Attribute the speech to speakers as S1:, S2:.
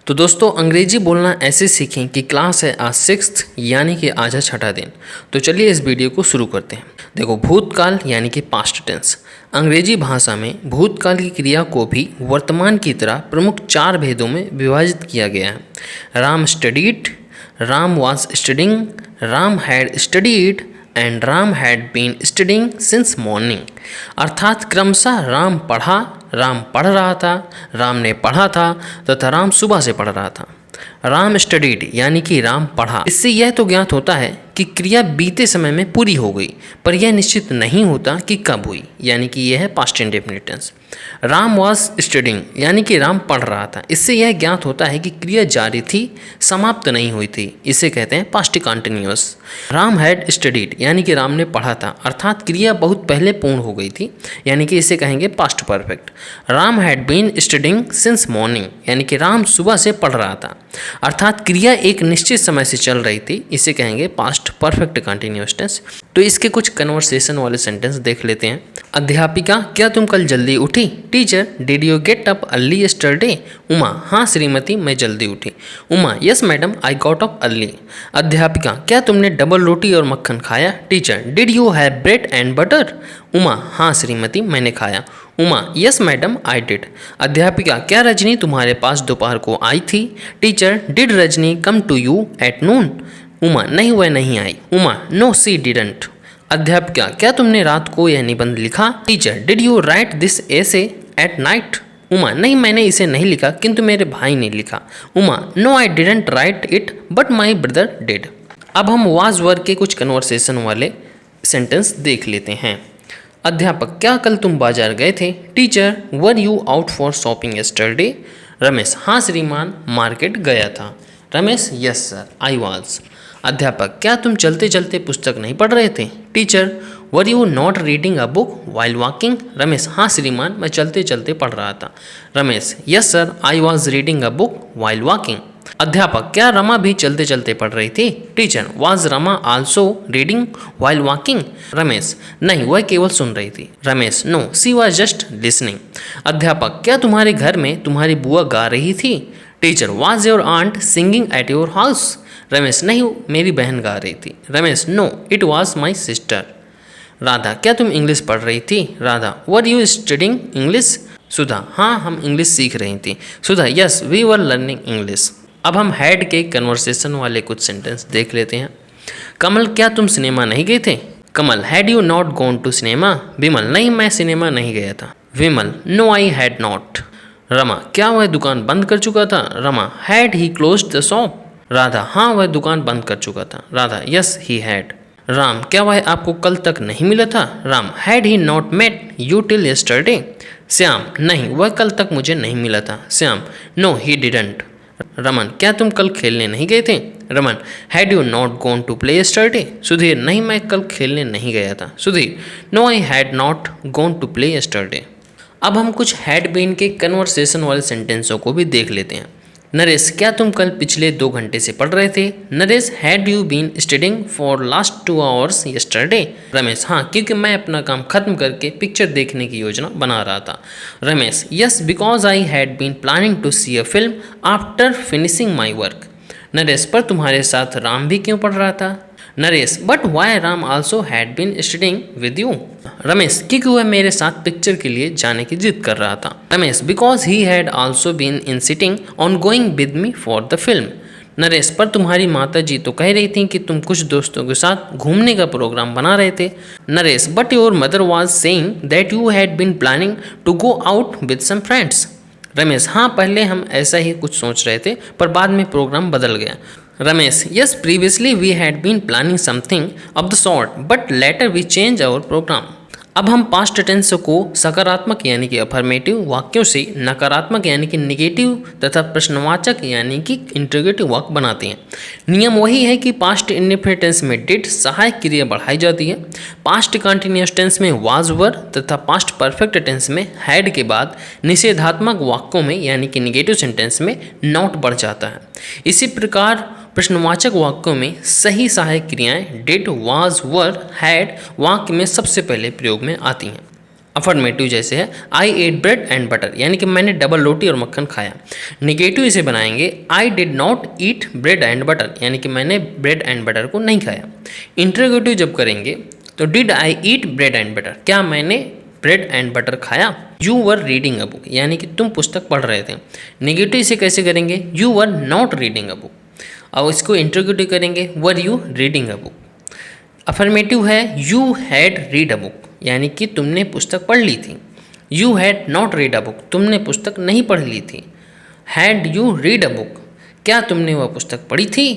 S1: तो दोस्तों अंग्रेजी बोलना ऐसे सीखें कि क्लास है आज 6th यानी कि आज है छठा दिन। तो चलिए इस वीडियो को शुरू करते हैं। देखो भूतकाल यानी कि पास्ट टेंस। अंग्रेजी भाषा में भूतकाल की क्रिया को भी वर्तमान की तरह प्रमुख 4 भेदों में विभाजित किया गया है। Ram studied, Ram was studying, Ram had studied and Ram had been studying since morning. अर्थात क्रमशः राम पढ़ा, राम पढ़ रहा था, राम ने पढ़ा था तथा राम सुबह से पढ़ रहा था। राम स्टडीड यानी कि राम पढ़ा। इससे यह तो ज्ञात होता है कि क्रिया बीते समय में पूरी हो गई, पर यह निश्चित नहीं होता कि कब हुई, यानी कि यह है past indefinite tense. Ram was studying यानी कि राम पढ़ रहा था। इससे यह ज्ञात होता है कि क्रिया जारी थी, समाप्त नहीं हुई थी। इसे कहते हैं past continuous. Ram had studied यानी कि राम ने पढ़ा था, अर्थात क्रिया बहुत पहले पूर्ण हो गई थी, यानी कि इसे कहेंगे past perfect. Ram had been studying since morning यानी कि राम सुबह से पढ़ रहा था, अर्थात क्रिया एक निश्चित समय से चल रही थी। इसे कहेंगे पास्ट परफेक्ट कंटिन्यूअस टेंस। तो इसके कुछ कन्वर्सेशन वाले सेंटेंस देख लेते हैं। अध्यापिका, क्या तुम कल जल्दी उठी? Teacher, did you get up early yesterday? Uma, हाँ श्रीमती, मैं जल्दी उठी। Uma, yes madam, I got up early. अध्यापिका, क्या तुमने डबल रोटी और मक्खन खाया? Teacher, did you have bread and butter? Uma, हाँ श्रीमती, मैंने खाया। Uma, yes madam, I did. अध्यापिका, क्या रजनी तुम्हारे पास दोपहर को आई थी? Teacher, did Rajni come to you at noon? Uma, नहीं, वह नहीं आई। Uma, no she didn't. अध्यापिका, क्या तुमने रात को यह निबंध लिखा? Teacher, did you write this essay at night? Uma, नहीं, मैंने इसे नहीं लिखा, किंतु मेरे भाई ने लिखा। Uma, no I didn't write it but my brother did. अब हम वाज वर के कुछ कन्वर्सेशन वाले सेंटेंस देख लेते हैं। अध्यापक, क्या कल तुम बाजार गए थे? Teacher, were you out for shopping yesterday? Ramesh, हाँ श्रीमान, मार्केट गया था। Ramesh, yes sir, I was. अध्यापक, क्या तुम चलते चलते पुस्तक नहीं पढ़ रहे थे? Teacher, were you not reading a book while walking? Ramesh, हाँ श्रीमान, मैं चलते चलते पढ़ रहा था। Ramesh, yes sir, I was reading a book while walking. अध्यापक, क्या रमा भी चलते चलते पढ़ रही थी? Teacher, was Rama also reading while walking? Ramesh, नहीं, वह केवल सुन रही थी। Ramesh, no, she was just listening. अध्यापक, क्या तुम्हारे घर में तुम्हारी बुआ गा रही थी? Teacher, was your aunt singing at your house? Ramesh, नहीं, मेरी बहन गा रही थी। Ramesh, no, it was my sister. Radha, क्या तुम इंग्लिश पढ़ रही थी? Radha, were you studying English? Sudha, हाँ, हम इंग्लिश सीख रही थी। Sudha, yes, we were learning English. अब हम हैड के कन्वर्सेशन वाले कुछ सेंटेंस देख लेते हैं। कमल, क्या तुम सिनेमा नहीं गए थे? Kamal, had you not gone to cinema? Vimal, नहीं, मैं सिनेमा नहीं गया था। Vimal, no, I had not. Rama, क्या वह दुकान बंद कर चुका था? Rama, had he closed the shop? Radha, हाँ, वह दुकान बंद कर चुका था। Radha, yes, he had. Ram, क्या वह आपको कल तक नहीं मिला था? Ram, had he not met you till yesterday? Shyam, नहीं, वह कल तक मुझे नहीं मिला था। Shyam, no, he didn't. Raman, क्या तुम कल खेलने नहीं गए थे? Raman, had you not gone to play yesterday? Sudhir, नहीं, मैं कल खेलने नहीं गया था। Sudhir, no, I had not gone to play yesterday. अब हम कुछ हैड बीन के कन्वर्सेशन वाले सेंटेंसों को भी देख लेते हैं। नरेश, क्या तुम कल पिछले 2 घंटे से पढ़ रहे थे? Naresh, had you been studying for last 2 hours yesterday? Ramesh, हाँ, क्योंकि मैं अपना काम खत्म करके पिक्चर देखने की योजना बना रहा था। Ramesh, yes, because I had been planning to see a film after finishing my work. Naresh, पर तुम्हारे साथ राम भी क्यों पढ़ रहा था? Naresh, but why Ram also had been studying with you? Ramesh, क्योंकि वह मेरे साथ पिक्चर के लिए जाने की जिद कर रहा था। Ramesh, because he had also been insisting on going with me for the film. Naresh, पर तुम्हारी माता जी तो कह रही थी कि तुम कुछ दोस्तों के साथ घूमने का प्रोग्राम बना रहे थे। Naresh, but your mother was saying that you had been planning to go out with some friends. Ramesh, हाँ, पहले हम ऐसा ही कुछ सोच रहे थे, पर बाद में प्रोग्राम बदल गया। Ramesh, yes, previously we had been planning something of the sort but later we change our programme. अब हम पास्ट टेंस को सकारात्मक यानी कि अफर्मेटिव वाक्यों से नकारात्मक यानी कि निगेटिव तथा प्रश्नवाचक यानी कि इंटरोगेटिव वाक्य बनाते हैं। नियम वही है कि पास्ट इंडेफिनिट टेंस में डिड सहायक क्रिया बढ़ाई जाती है, पास्ट कंटिन्यूअस टेंस में वाज वर तथा पास्ट परफेक्ट टेंस में हैड के बाद निषेधात्मक वाक्यों में यानी कि निगेटिव सेंटेंस में नॉट बढ़ जाता है। इसी प्रकार प्रश्नवाचक वाक्यों में सही सहायक क्रियाएं डिड, वाज, वर, हैड वाक्य में सबसे पहले प्रयोग में आती हैं। अफर्मेटिव जैसे है आई एट ब्रेड एंड बटर, यानी कि मैंने डबल रोटी और मक्खन खाया। निगेटिव इसे बनाएंगे I did not eat bread and butter, यानी कि मैंने ब्रेड एंड बटर को नहीं खाया। इंटरोगेटिव जब करेंगे तो did I eat bread and butter, क्या मैंने ब्रेड एंड बटर खाया। You were reading a book, यानी कि तुम पुस्तक पढ़ रहे थे। निगेटिव इसे कैसे करेंगे, you were not reading a book. अब इसको इंटरोगेटिव करेंगे were you reading a book. Affirmative है you had read a book, यानी कि तुमने पुस्तक पढ़ ली थी। You had not read a book, तुमने पुस्तक नहीं पढ़ ली थी। Had you read a book, क्या तुमने वह पुस्तक पढ़ी थी।